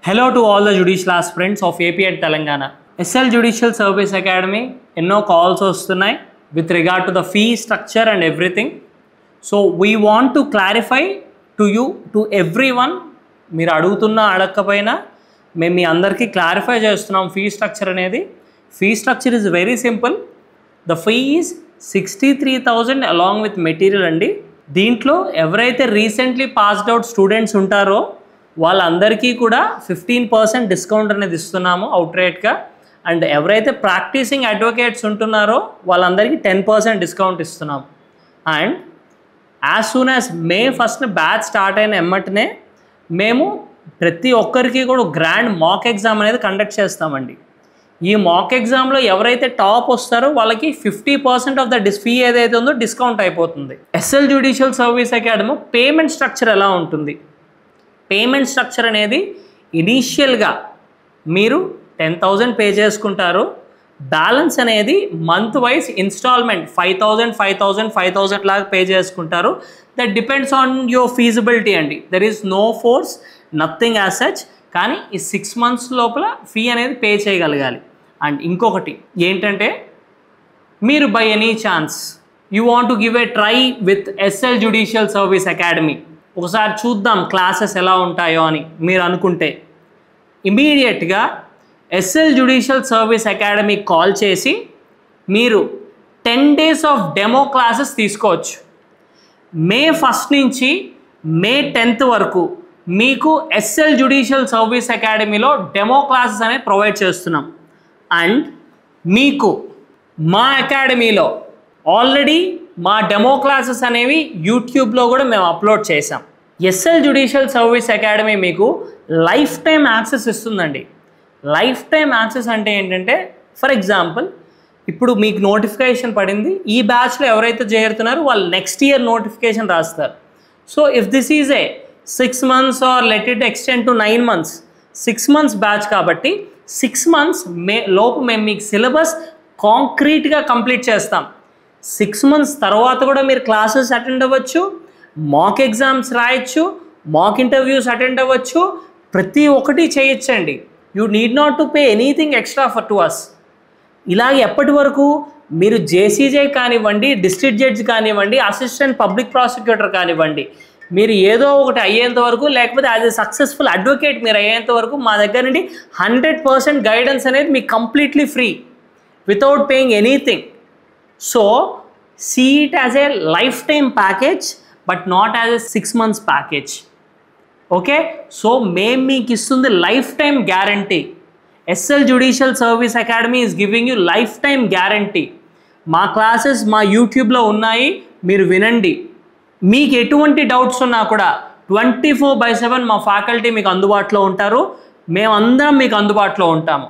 Hello to all the judicial aspirants of AP and Telangana. SL Judicial Service Academy ఎన్నో calls వస్తున్నాయి with regard to the fee structure and everything. So we want to clarify to you, to everyone, మీరు అడుగుతున్నా అడగకపోయినా మేము మీ అందరికీ clarify చేస్తున్నాం fee structure అనేది. Fee structure is very simple. The fee is 63,000 along with material అండి. దీంట్లో ఎవరైతే రీసెంట్లీ పాస్డ్ అవుట్ స్టూడెంట్స్ ఉంటారో వాళ్ళందరికీ కూడా 15% డిస్కౌంట్ అనేది ఇస్తున్నాము అవుట్ రేట్గా. అండ్ ఎవరైతే ప్రాక్టీసింగ్ అడ్వకేట్స్ ఉంటున్నారో వాళ్ళందరికీ 10% డిస్కౌంట్ ఇస్తున్నాము. And as soon as may 1st batch start అయిన ఎమ్మటనే మేము ప్రతి ఒక్కరికి కూడా గ్రాండ్ మాక్ ఎగ్జామ్ అనేది కండక్ట్ చేస్తామండి. ఈ మాక్ ఎగ్జామ్లో ఎవరైతే టాప్ వస్తారో వాళ్ళకి 50% ఆఫ్ ద ఫీ ఏదైతే ఉందో డిస్కౌంట్ అయిపోతుంది. SL judicial service academy payment structure ఎలా ఉంటుంది? పేమెంట్ స్ట్రక్చర్ అనేది ఇనీషియల్గా మీరు 10,000 పే చేసుకుంటారు. బ్యాలెన్స్ అనేది మంత్ వైజ్ ఇన్స్టాల్మెంట్ 5,000 లాగా పే చేసుకుంటారు. That depends on your feasibility అండి. There is no force, nothing as such. కానీ ఈ 6 months లోపల ఫీ అనేది పే చేయగలగాలి. అండ్ ఇంకొకటి ఏంటంటే, మీరు by any chance you want to give a try with SL judicial service academy, ఒకసారి చూద్దాం క్లాసెస్ ఎలా ఉంటాయో అని మీరు అనుకుంటే ఇమీడియట్గా SL judicial service academy call చేసి మీరు 10 days ఆఫ్ డెమో క్లాసెస్ తీసుకోవచ్చు. మే 1st నుంచి మే 10th వరకు మీకు ఎస్ఎల్ జ్యుడిషియల్ సర్వీస్ అకాడమీలో డెమో క్లాసెస్ అనేది ప్రొవైడ్ చేస్తున్నాం. అండ్ మీకు మా అకాడమీలో ఆల్రెడీ మా డెమో క్లాసెస్ అనేవి యూట్యూబ్లో కూడా మేము అప్లోడ్ చేసాం. ఎస్ఎల్ జ్యుడిషియల్ సర్వీస్ అకాడమీ మీకు లైఫ్ టైం యాక్సెస్ ఇస్తుందండి. లైఫ్ టైం యాక్సెస్ అంటే ఏంటంటే, ఫర్ ఎగ్జాంపుల్ ఇప్పుడు మీకు నోటిఫికేషన్ పడింది, ఈ బ్యాచ్లో ఎవరైతే చేరుతున్నారో వాళ్ళు నెక్స్ట్ ఇయర్ నోటిఫికేషన్ రాస్తారు. So if this is a 6 months or let it extend to 9 months, 6 months batch కాబట్టి 6 months లోపు మేము మీకు సిలబస్ కాంక్రీట్గా కంప్లీట్ చేస్తాం. 6 months తర్వాత కూడా మీరు క్లాసెస్ అటెండ్ అవ్వచ్చు, మాక్ ఎగ్జామ్స్ రాయొచ్చు, మాక్ ఇంటర్వ్యూస్ అటెండ్ అవ్వచ్చు, ప్రతి ఒక్కటి చేయొచ్చండి. You need not to pay anything extra for to us. ఇలాగే ఎప్పటి వరకు మీరు జేసీజే కానివ్వండి, డిస్ట్రిక్ట్ జడ్జి కానివ్వండి, అసిస్టెంట్ పబ్లిక్ ప్రాసిక్యూటర్ కానివ్వండి, మీరు ఏదో ఒకటి అయ్యేంత వరకు, లేకపోతే యాజ్ ఎ సక్సెస్ఫుల్ అడ్వకేట్ మీరు అయ్యేంత వరకు మా దగ్గర నుండి 100% గైడెన్స్ అనేది మీకు completely free without paying anything. So see it as a lifetime package but not as a 6 months package. Okay, so మేము మీకు ఇస్తుంది lifetime guarantee. SL judicial service academy is giving you lifetime guarantee. మా classes మా యూట్యూబ్లో ఉన్నాయి, మీరు వినండి. మీకు ఎటువంటి డౌట్స్ ఉన్నా కూడా 24/7 మా ఫ్యాకల్టీ మీకు అందుబాటులో ఉంటారు, మేమందరం మీకు అందుబాటులో ఉంటాము.